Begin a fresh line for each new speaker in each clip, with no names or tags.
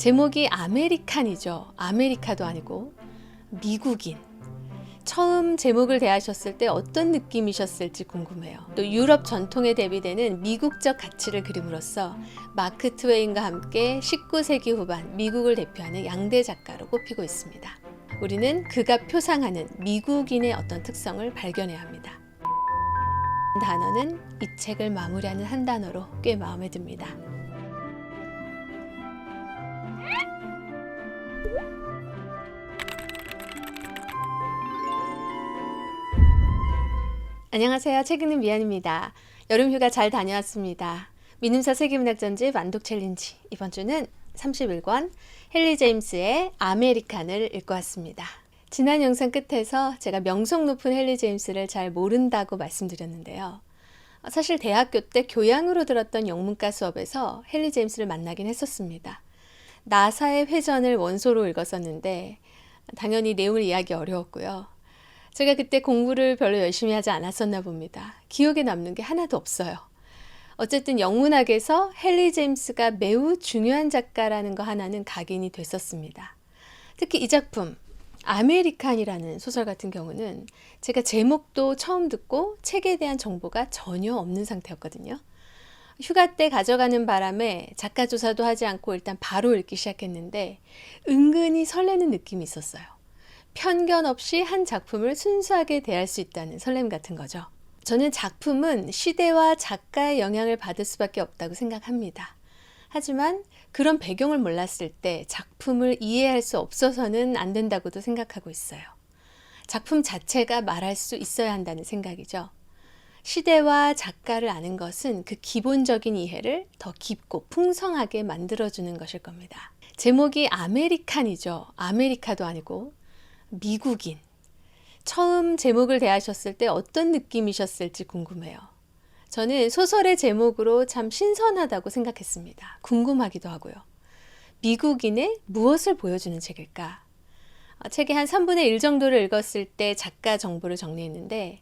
제목이 아메리칸이죠. 아메리카도 아니고 미국인. 처음 제목을 대하셨을 때 어떤 느낌이셨을지 궁금해요. 또 유럽 전통에 대비되는 미국적 가치를 그림으로써 마크 트웨인과 함께 19세기 후반 미국을 대표하는 양대 작가로 꼽히고 있습니다. 우리는 그가 표상하는 미국인의 어떤 특성을 발견해야 합니다. 단어는 이 책을 마무리하는 한 단어로 꽤 마음에 듭니다. 안녕하세요. 책 읽는 미안입니다. 여름휴가 잘 다녀왔습니다. 민음사 세계문학 전집 완독 챌린지. 이번 주는 31권 헨리 제임스의 아메리칸을 읽고 왔습니다. 지난 영상 끝에서 제가 명성 높은 헨리 제임스를 잘 모른다고 말씀드렸는데요. 사실 대학교 때 교양으로 들었던 영문과 수업에서 헨리 제임스를 만나긴 했었습니다. 나사의 회전을 원소로 읽었었는데 당연히 내용을 이해하기 어려웠고요. 제가 그때 공부를 별로 열심히 하지 않았었나 봅니다. 기억에 남는 게 하나도 없어요. 어쨌든 영문학에서 헨리 제임스가 매우 중요한 작가라는 거 하나는 각인이 됐었습니다. 특히 이 작품 아메리칸이라는 소설 같은 경우는 제가 제목도 처음 듣고 책에 대한 정보가 전혀 없는 상태였거든요. 휴가 때 가져가는 바람에 작가 조사도 하지 않고 일단 바로 읽기 시작했는데 은근히 설레는 느낌이 있었어요. 편견 없이 한 작품을 순수하게 대할 수 있다는 설렘 같은 거죠. 저는 작품은 시대와 작가의 영향을 받을 수밖에 없다고 생각합니다. 하지만 그런 배경을 몰랐을 때 작품을 이해할 수 없어서는 안 된다고도 생각하고 있어요. 작품 자체가 말할 수 있어야 한다는 생각이죠. 시대와 작가를 아는 것은 그 기본적인 이해를 더 깊고 풍성하게 만들어주는 것일 겁니다. 제목이 아메리칸이죠. 아메리카도 아니고 미국인. 처음 제목을 대하셨을 때 어떤 느낌이셨을지 궁금해요. 저는 소설의 제목으로 참 신선하다고 생각했습니다. 궁금하기도 하고요. 미국인의 무엇을 보여주는 책일까? 책의 한 3분의 1 정도를 읽었을 때 작가 정보를 정리했는데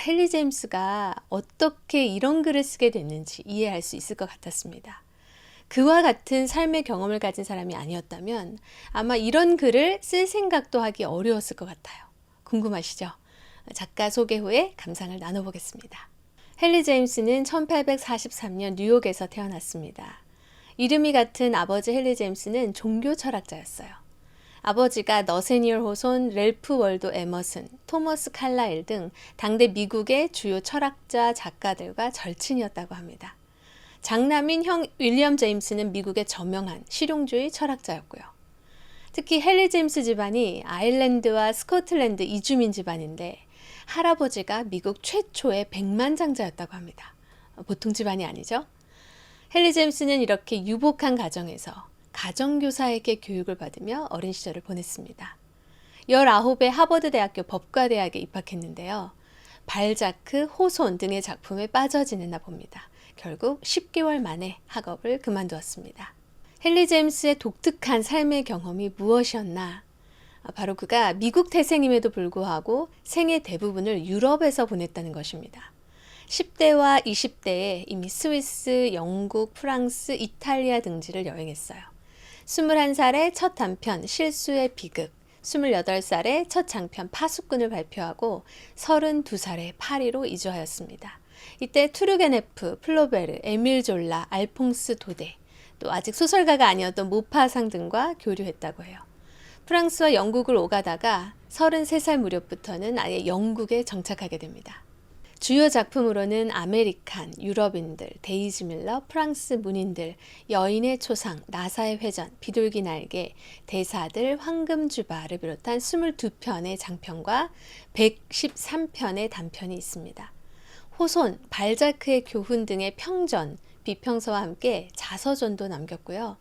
헨리 제임스가 어떻게 이런 글을 쓰게 됐는지 이해할 수 있을 것 같았습니다. 그와 같은 삶의 경험을 가진 사람이 아니었다면 아마 이런 글을 쓸 생각도 하기 어려웠을 것 같아요. 궁금하시죠? 작가 소개 후에 감상을 나눠보겠습니다. 헨리 제임스는 1843년 뉴욕에서 태어났습니다. 이름이 같은 아버지 헨리 제임스는 종교 철학자였어요. 아버지가 너세니얼 호손, 렐프 월도 에머슨, 토머스 칼라일 등 당대 미국의 주요 철학자, 작가들과 절친이었다고 합니다. 장남인 형 윌리엄 제임스는 미국의 저명한 실용주의 철학자였고요. 특히 헨리 제임스 집안이 아일랜드와 스코틀랜드 이주민 집안인데 할아버지가 미국 최초의 백만장자였다고 합니다. 보통 집안이 아니죠? 헨리 제임스는 이렇게 유복한 가정에서 가정교사에게 교육을 받으며 어린 시절을 보냈습니다. 19에 하버드대학교 법과대학에 입학했는데요. 발자크, 호손 등의 작품에 빠져 지냈나 봅니다. 결국 10개월 만에 학업을 그만두었습니다. 헨리 제임스의 독특한 삶의 경험이 무엇이었나? 바로 그가 미국 태생임에도 불구하고 생애 대부분을 유럽에서 보냈다는 것입니다. 10대와 20대에 이미 스위스, 영국, 프랑스, 이탈리아 등지를 여행했어요. 21살에 첫 단편 실수의 비극, 28살에 첫 장편 파수꾼을 발표하고 32살에 파리로 이주하였습니다. 이때 투르게네프, 플로베르, 에밀 졸라, 알퐁스 도데, 또 아직 소설가가 아니었던 모파상 등과 교류했다고 해요. 프랑스와 영국을 오가다가 33살 무렵부터는 아예 영국에 정착하게 됩니다. 주요 작품으로는 아메리칸, 유럽인들, 데이지 밀러, 프랑스 문인들, 여인의 초상, 나사의 회전, 비둘기 날개, 대사들, 황금주바를 비롯한 22편의 장편과 113편의 단편이 있습니다. 호손, 발자크의 교훈 등의 평전, 비평서와 함께 자서전도 남겼고요.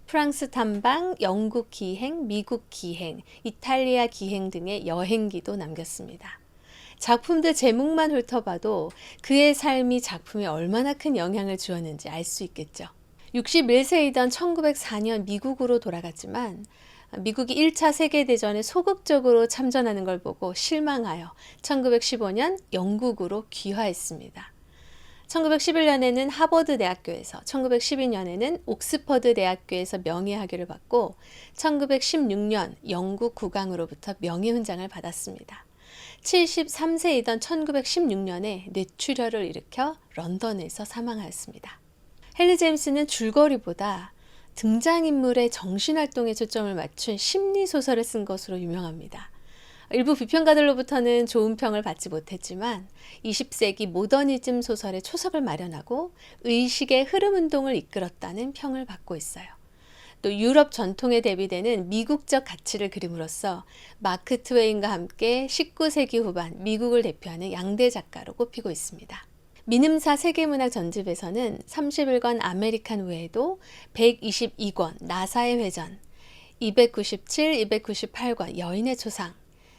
프랑스 탐방, 영국 기행, 미국 기행, 이탈리아 기행 등의 여행기도 남겼습니다. 작품들 제목만 훑어봐도 그의 삶이 작품에 얼마나 큰 영향을 주었는지 알 수 있겠죠. 61세이던 1904년 미국으로 돌아갔지만 미국이 1차 세계대전에 소극적으로 참전하는 걸 보고 실망하여 1915년 영국으로 귀화했습니다. 1911년에는 하버드 대학교에서, 1912년에는 옥스퍼드 대학교에서 명예학위를 받고 1916년 영국 국왕으로부터 명예훈장을 받았습니다. 73세이던 1916년에 뇌출혈을 일으켜 런던에서 사망하였습니다. 헨리 제임스는 줄거리보다 등장인물의 정신활동에 초점을 맞춘 심리소설을 쓴 것으로 유명합니다. 일부 비평가들로부터는 좋은 평을 받지 못했지만 20세기 모더니즘 소설의 초석을 마련하고 의식의 흐름운동을 이끌었다는 평을 받고 있어요. 또 유럽 전통에 대비되는 미국적 가치를 그림으로써 마크 트웨인과 함께 19세기 후반 미국을 대표하는 양대 작가로 꼽히고 있습니다. 민음사 세계문학 전집에서는 31권 아메리칸 외에도 122권 나사의 회전, 297, 298권 여인의 초상,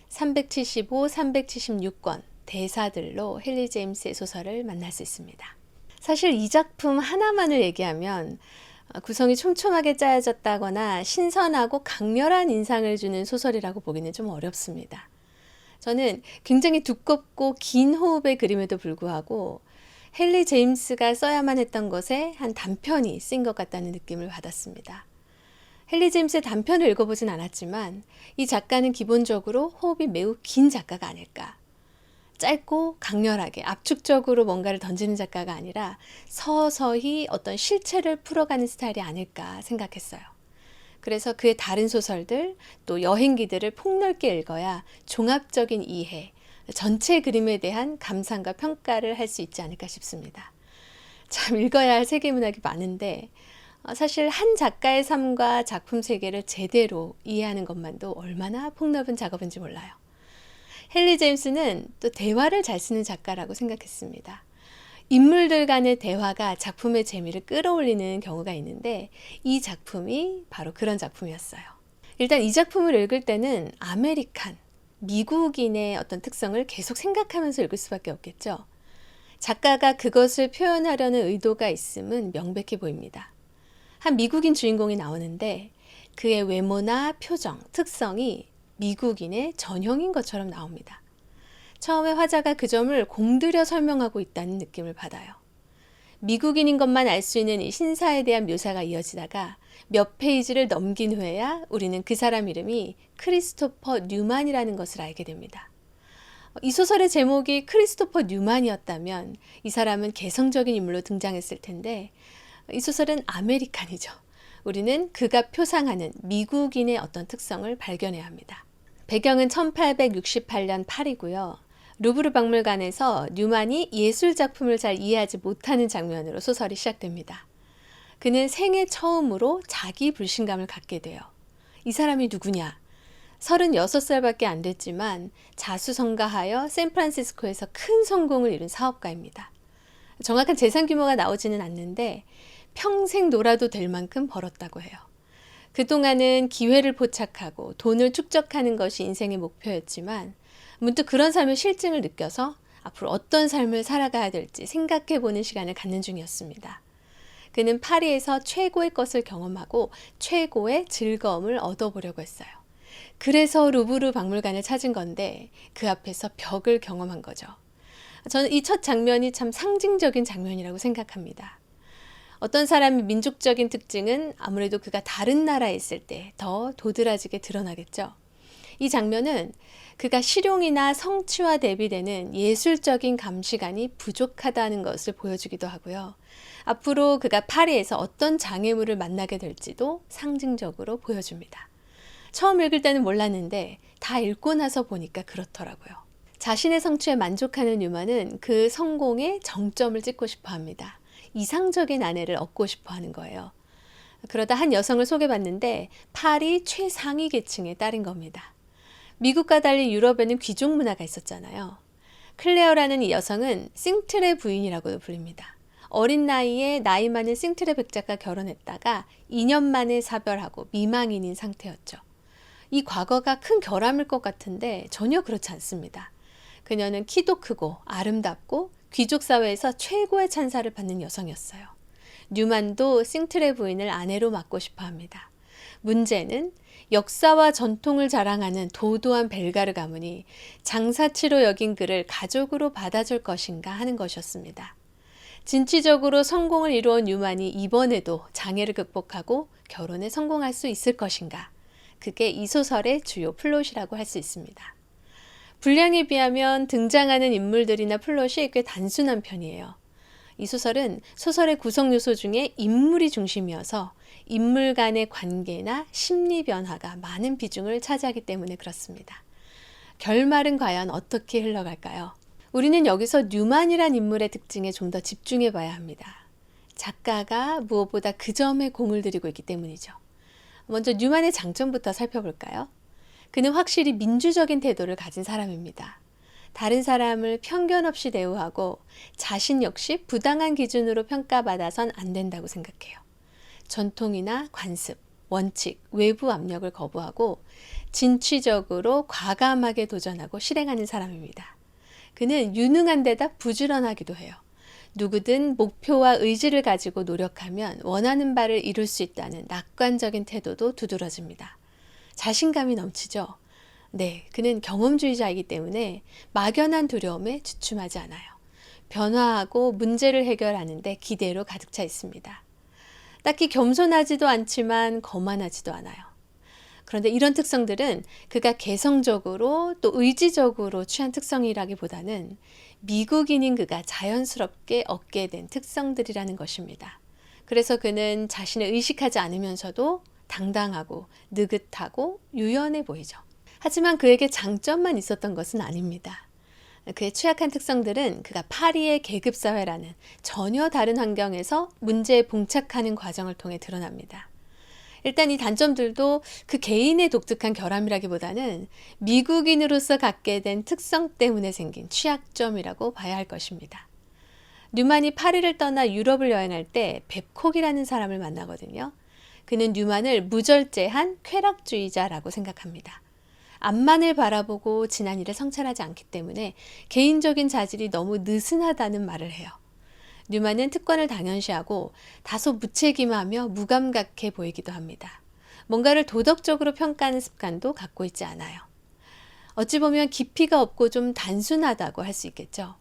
375, 376권 대사들로 헨리 제임스의 소설을 만날 수 있습니다. 사실 이 작품 하나만을 얘기하면 구성이 촘촘하게 짜여졌다거나 신선하고 강렬한 인상을 주는 소설이라고 보기는 좀 어렵습니다. 저는 굉장히 두껍고 긴 호흡의 그림에도 불구하고 헨리 제임스가 써야만 했던 것에 한 단편이 쓰인 것 같다는 느낌을 받았습니다. 헨리 제임스의 단편을 읽어보진 않았지만 이 작가는 기본적으로 호흡이 매우 긴 작가가 아닐까. 짧고 강렬하게 압축적으로 뭔가를 던지는 작가가 아니라 서서히 어떤 실체를 풀어가는 스타일이 아닐까 생각했어요. 그래서 그의 다른 소설들, 또 여행기들을 폭넓게 읽어야 종합적인 이해, 전체 그림에 대한 감상과 평가를 할 수 있지 않을까 싶습니다. 참 읽어야 할 세계문학이 많은데 사실 한 작가의 삶과 작품 세계를 제대로 이해하는 것만도 얼마나 폭넓은 작업인지 몰라요. 헨리 제임스는 또 대화를 잘 쓰는 작가라고 생각했습니다. 인물들 간의 대화가 작품의 재미를 끌어올리는 경우가 있는데 이 작품이 바로 그런 작품이었어요. 일단 이 작품을 읽을 때는 아메리칸, 미국인의 어떤 특성을 계속 생각하면서 읽을 수밖에 없겠죠. 작가가 그것을 표현하려는 의도가 있음은 명백해 보입니다. 한 미국인 주인공이 나오는데 그의 외모나 표정, 특성이 미국인의 전형인 것처럼 나옵니다. 처음에 화자가 그 점을 공들여 설명하고 있다는 느낌을 받아요. 미국인인 것만 알 수 있는 이 신사에 대한 묘사가 이어지다가 몇 페이지를 넘긴 후에야 우리는 그 사람 이름이 크리스토퍼 뉴만이라는 것을 알게 됩니다. 이 소설의 제목이 크리스토퍼 뉴만이었다면 이 사람은 개성적인 인물로 등장했을 텐데 이 소설은 아메리칸이죠. 우리는 그가 표상하는 미국인의 어떤 특성을 발견해야 합니다. 배경은 1868년 파리고요. 루브르 박물관에서 뉴만이 예술 작품을 잘 이해하지 못하는 장면으로 소설이 시작됩니다. 그는 생애 처음으로 자기 불신감을 갖게 돼요. 이 사람이 누구냐? 36살밖에 안 됐지만 자수성가하여 샌프란시스코에서 큰 성공을 이룬 사업가입니다. 정확한 재산 규모가 나오지는 않는데 평생 놀아도 될 만큼 벌었다고 해요. 그동안은 기회를 포착하고 돈을 축적하는 것이 인생의 목표였지만 문득 그런 삶의 실증을 느껴서 앞으로 어떤 삶을 살아가야 될지 생각해보는 시간을 갖는 중이었습니다. 그는 파리에서 최고의 것을 경험하고 최고의 즐거움을 얻어보려고 했어요. 그래서 루브르 박물관을 찾은 건데 그 앞에서 벽을 경험한 거죠. 저는 이 첫 장면이 참 상징적인 장면이라고 생각합니다. 어떤 사람의 민족적인 특징은 아무래도 그가 다른 나라에 있을 때 더 도드라지게 드러나겠죠. 이 장면은 그가 실용이나 성취와 대비되는 예술적인 감시관이 부족하다는 것을 보여주기도 하고요. 앞으로 그가 파리에서 어떤 장애물을 만나게 될지도 상징적으로 보여줍니다. 처음 읽을 때는 몰랐는데 다 읽고 나서 보니까 그렇더라고요. 자신의 성취에 만족하는 뉴만은 그 성공의 정점을 찍고 싶어 합니다. 이상적인 아내를 얻고 싶어 하는 거예요. 그러다 한 여성을 소개받는데 파리 최상위 계층의 딸인 겁니다. 미국과 달리 유럽에는 귀족 문화가 있었잖아요. 클레어라는 이 여성은 싱트레 부인이라고 불립니다. 어린 나이에 나이 많은 싱트레 백작과 결혼했다가 2년 만에 사별하고 미망인인 상태였죠. 이 과거가 큰 결함일 것 같은데 전혀 그렇지 않습니다. 그녀는 키도 크고 아름답고 귀족 사회에서 최고의 찬사를 받는 여성이었어요. 뉴만도 싱트레 부인을 아내로 맡고 싶어 합니다. 문제는 역사와 전통을 자랑하는 도도한 벨가르 가문이 장사치로 여긴 그를 가족으로 받아줄 것인가 하는 것이었습니다. 진취적으로 성공을 이루어 뉴만이 이번에도 장애를 극복하고 결혼에 성공할 수 있을 것인가? 그게 이 소설의 주요 플롯이라고 할 수 있습니다. 분량에 비하면 등장하는 인물들이나 플롯이 꽤 단순한 편이에요. 이 소설은 소설의 구성 요소 중에 인물이 중심이어서 인물 간의 관계나 심리 변화가 많은 비중을 차지하기 때문에 그렇습니다. 결말은 과연 어떻게 흘러갈까요? 우리는 여기서 뉴만이란 인물의 특징에 좀 더 집중해 봐야 합니다. 작가가 무엇보다 그 점에 공을 들이고 있기 때문이죠. 먼저 뉴만의 장점부터 살펴볼까요? 그는 확실히 민주적인 태도를 가진 사람입니다. 다른 사람을 편견 없이 대우하고 자신 역시 부당한 기준으로 평가받아선 안 된다고 생각해요. 전통이나 관습, 원칙, 외부 압력을 거부하고 진취적으로 과감하게 도전하고 실행하는 사람입니다. 그는 유능한 데다 부지런하기도 해요. 누구든 목표와 의지를 가지고 노력하면 원하는 바를 이룰 수 있다는 낙관적인 태도도 두드러집니다. 자신감이 넘치죠. 네, 그는 경험주의자이기 때문에 막연한 두려움에 주춤하지 않아요. 변화하고 문제를 해결하는 데 기대로 가득 차 있습니다. 딱히 겸손하지도 않지만 거만하지도 않아요. 그런데 이런 특성들은 그가 개성적으로 또 의지적으로 취한 특성이라기보다는 미국인인 그가 자연스럽게 얻게 된 특성들이라는 것입니다. 그래서 그는 자신을 의식하지 않으면서도 당당하고 느긋하고 유연해 보이죠. 하지만 그에게 장점만 있었던 것은 아닙니다. 그의 취약한 특성들은 그가 파리의 계급사회라는 전혀 다른 환경에서 문제에 봉착하는 과정을 통해 드러납니다. 일단 이 단점들도 그 개인의 독특한 결함이라기보다는 미국인으로서 갖게 된 특성 때문에 생긴 취약점이라고 봐야 할 것입니다. 뉴만이 파리를 떠나 유럽을 여행할 때 뵙콕이라는 사람을 만나거든요. 그는 뉴만을 무절제한 쾌락주의자라고 생각합니다. 앞만을 바라보고 지난 일을 성찰하지 않기 때문에 개인적인 자질이 너무 느슨하다는 말을 해요. 뉴만은 특권을 당연시하고 다소 무책임하며 무감각해 보이기도 합니다. 뭔가를 도덕적으로 평가하는 습관도 갖고 있지 않아요. 어찌 보면 깊이가 없고 좀 단순하다고 할 수 있겠죠.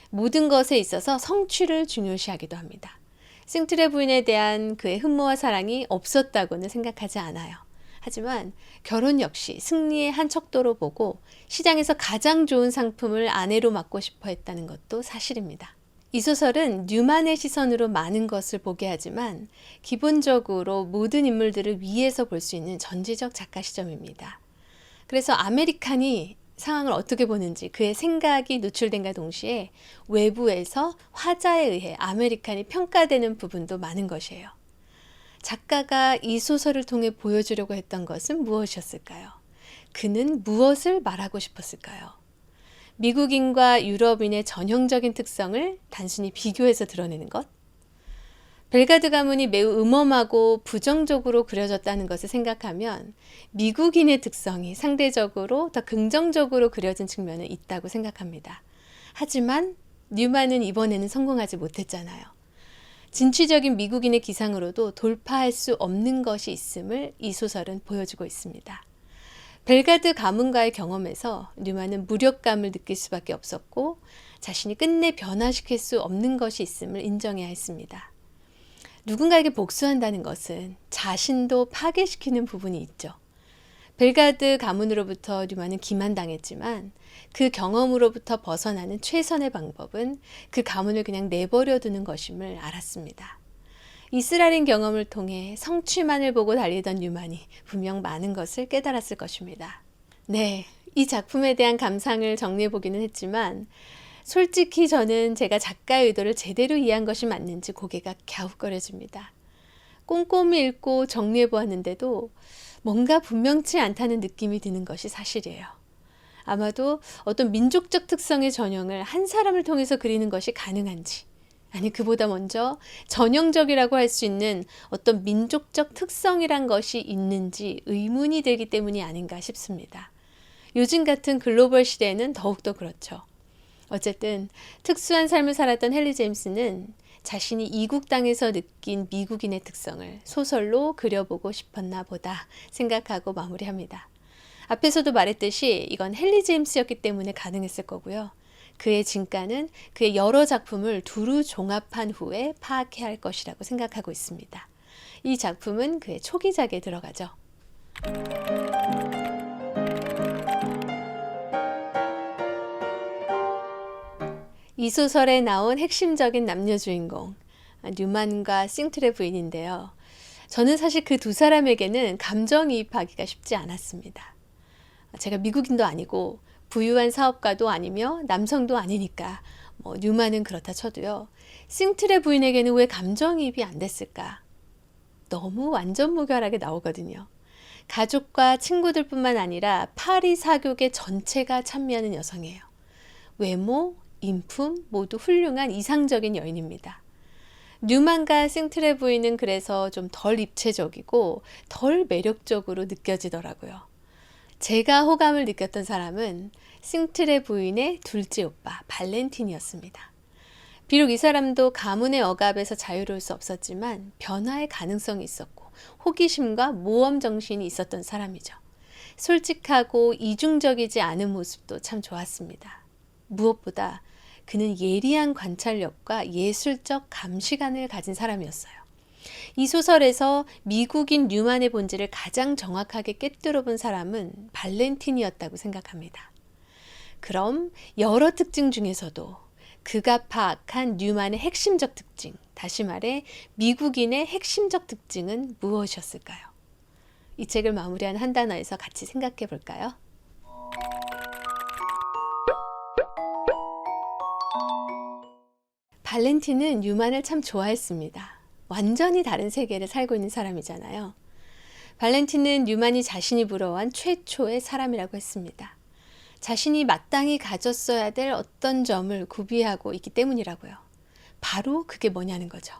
모든 것에 있어서 성취를 중요시하기도 합니다. 싱트레 부인에 대한 그의 흠모와 사랑이 없었다고는 생각하지 않아요. 하지만 결혼 역시 승리의 한 척도로 보고 시장에서 가장 좋은 상품을 아내로 맡고 싶어 했다는 것도 사실입니다. 이 소설은 뉴만의 시선으로 많은 것을 보게 하지만 기본적으로 모든 인물들을 위에서 볼 수 있는 전지적 작가 시점입니다. 그래서 아메리칸이 상황을 어떻게 보는지 그의 생각이 노출된과 동시에 외부에서 화자에 의해 아메리칸이 평가되는 부분도 많은 것이에요. 작가가 이 소설을 통해 보여주려고 했던 것은 무엇이었을까요? 그는 무엇을 말하고 싶었을까요? 미국인과 유럽인의 전형적인 특성을 단순히 비교해서 드러내는 것? 벨가드 가문이 매우 음험하고 부정적으로 그려졌다는 것을 생각하면 미국인의 특성이 상대적으로 더 긍정적으로 그려진 측면은 있다고 생각합니다. 하지만 뉴만은 이번에는 성공하지 못했잖아요. 진취적인 미국인의 기상으로도 돌파할 수 없는 것이 있음을 이 소설은 보여주고 있습니다. 벨가드 가문과의 경험에서 뉴만은 무력감을 느낄 수밖에 없었고 자신이 끝내 변화시킬 수 없는 것이 있음을 인정해야 했습니다. 누군가에게 복수한다는 것은 자신도 파괴시키는 부분이 있죠. 벨가드 가문으로부터 뉴만은 기만당했지만 그 경험으로부터 벗어나는 최선의 방법은 그 가문을 그냥 내버려 두는 것임을 알았습니다. 이스라엘 경험을 통해 성취만을 보고 달리던 뉴만이 분명 많은 것을 깨달았을 것입니다. 네, 이 작품에 대한 감상을 정리해 보기는 했지만 솔직히 저는 제가 작가의 의도를 제대로 이해한 것이 맞는지 고개가 갸웃거려집니다. 꼼꼼히 읽고 정리해 보았는데도 뭔가 분명치 않다는 느낌이 드는 것이 사실이에요. 아마도 어떤 민족적 특성의 전형을 한 사람을 통해서 그리는 것이 가능한지, 아니 그보다 먼저 전형적이라고 할 수 있는 어떤 민족적 특성이란 것이 있는지 의문이 들기 때문이 아닌가 싶습니다. 요즘 같은 글로벌 시대에는 더욱더 그렇죠. 어쨌든 특수한 삶을 살았던 헨리 제임스는 자신이 이국 땅에서 느낀 미국인의 특성을 소설로 그려보고 싶었나 보다 생각하고 마무리합니다. 앞에서도 말했듯이 이건 헨리 제임스였기 때문에 가능했을 거고요. 그의 진가는 그의 여러 작품을 두루 종합한 후에 파악해야 할 것이라고 생각하고 있습니다. 이 작품은 그의 초기작에 들어가죠. 이 소설에 나온 핵심적인 남녀 주인공, 뉴만과 싱틀의 부인인데요. 저는 사실 그 두 사람에게는 감정이입하기가 쉽지 않았습니다. 제가 미국인도 아니고 부유한 사업가도 아니며 남성도 아니니까 뉴만은 그렇다 쳐도요. 싱틀의 부인에게는 왜 감정이입이 안 됐을까? 너무 완전무결하게 나오거든요. 가족과 친구들뿐만 아니라 파리 사교계 전체가 찬미하는 여성이에요. 외모, 인품 모두 훌륭한 이상적인 여인입니다. 뉴만과 싱틀의 부인은 그래서 좀 덜 입체적이고 덜 매력적으로 느껴지더라고요. 제가 호감을 느꼈던 사람은 싱틀의 부인의 둘째 오빠 발렌틴이었습니다. 비록 이 사람도 가문의 억압에서 자유로울 수 없었지만 변화의 가능성이 있었고 호기심과 모험 정신이 있었던 사람이죠. 솔직하고 이중적이지 않은 모습도 참 좋았습니다. 무엇보다 그는 예리한 관찰력과 예술적 감시관을 가진 사람이었어요. 이 소설에서 미국인 뉴만의 본질을 가장 정확하게 꿰뚫어 본 사람은 발렌틴이었다고 생각합니다. 그럼 여러 특징 중에서도 그가 파악한 뉴만의 핵심적 특징, 다시 말해 미국인의 핵심적 특징은 무엇이었을까요? 이 책을 마무리한 한 단어에서 같이 생각해 볼까요? 발렌틴은 뉴만을 참 좋아했습니다. 완전히 다른 세계를 살고 있는 사람이잖아요. 발렌틴은 뉴만이 자신이 부러워한 최초의 사람이라고 했습니다. 자신이 마땅히 가졌어야 될 어떤 점을 구비하고 있기 때문이라고요. 바로 그게 뭐냐는 거죠.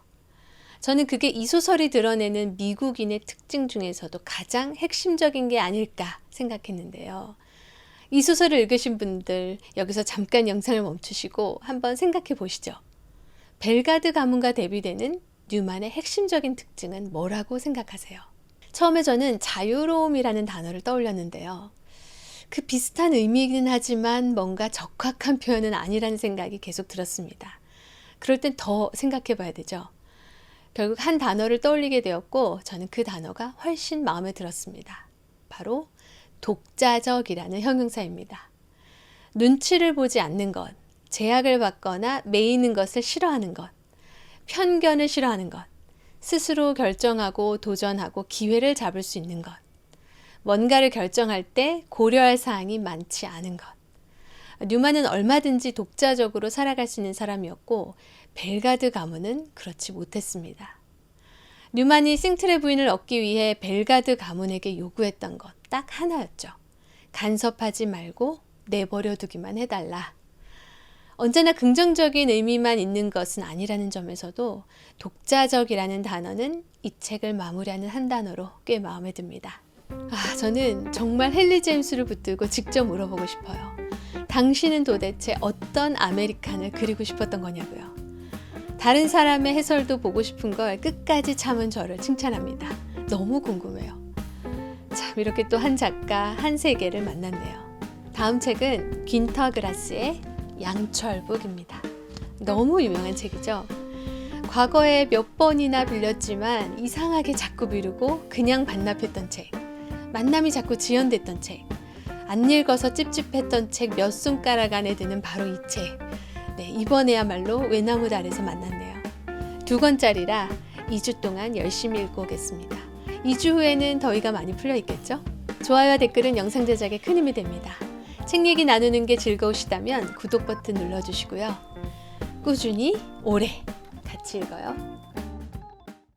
저는 그게 이 소설이 드러내는 미국인의 특징 중에서도 가장 핵심적인 게 아닐까 생각했는데요. 이 소설을 읽으신 분들 여기서 잠깐 영상을 멈추시고 한번 생각해 보시죠. 벨가드 가문과 대비되는 뉴만의 핵심적인 특징은 뭐라고 생각하세요? 처음에 저는 자유로움이라는 단어를 떠올렸는데요. 그 비슷한 의미이긴 하지만 뭔가 적확한 표현은 아니라는 생각이 계속 들었습니다. 그럴 땐 더 생각해 봐야 되죠. 결국 한 단어를 떠올리게 되었고 저는 그 단어가 훨씬 마음에 들었습니다. 바로 독자적이라는 형용사입니다. 눈치를 보지 않는 것, 제약을 받거나 매이는 것을 싫어하는 것, 편견을 싫어하는 것, 스스로 결정하고 도전하고 기회를 잡을 수 있는 것, 뭔가를 결정할 때 고려할 사항이 많지 않은 것. 뉴만은 얼마든지 독자적으로 살아갈 수 있는 사람이었고 벨가드 가문은 그렇지 못했습니다. 뉴만이 싱틀의 부인을 얻기 위해 벨가드 가문에게 요구했던 것 딱 하나였죠. 간섭하지 말고 내버려 두기만 해달라. 언제나 긍정적인 의미만 있는 것은 아니라는 점에서도 독자적이라는 단어는 이 책을 마무리하는 한 단어로 꽤 마음에 듭니다. 저는 정말 헨리 제임스를 붙들고 직접 물어보고 싶어요. 당신은 도대체 어떤 아메리칸을 그리고 싶었던 거냐고요. 다른 사람의 해설도 보고 싶은 걸 끝까지 참은 저를 칭찬합니다. 너무 궁금해요. 참 이렇게 또 한 작가, 한 세계를 만났네요. 다음 책은 귄터 그라스의 양철북입니다. 너무 유명한 책이죠. 과거에 몇 번이나 빌렸지만 이상하게 자꾸 미루고 그냥 반납했던 책, 만남이 자꾸 지연됐던 책, 안 읽어서 찝찝했던 책 몇 손가락 안에 드는 바로 이 책. 이번에야말로 외나무 아래서 만났네요. 2권짜리라 2주 동안 열심히 읽고 오겠습니다. 2주 후에는 더위가 많이 풀려 있겠죠? 좋아요와 댓글은 영상 제작에 큰 힘이 됩니다. 책 얘기 나누는 게 즐거우시다면 구독 버튼 눌러주시고요. 꾸준히 오래 같이 읽어요.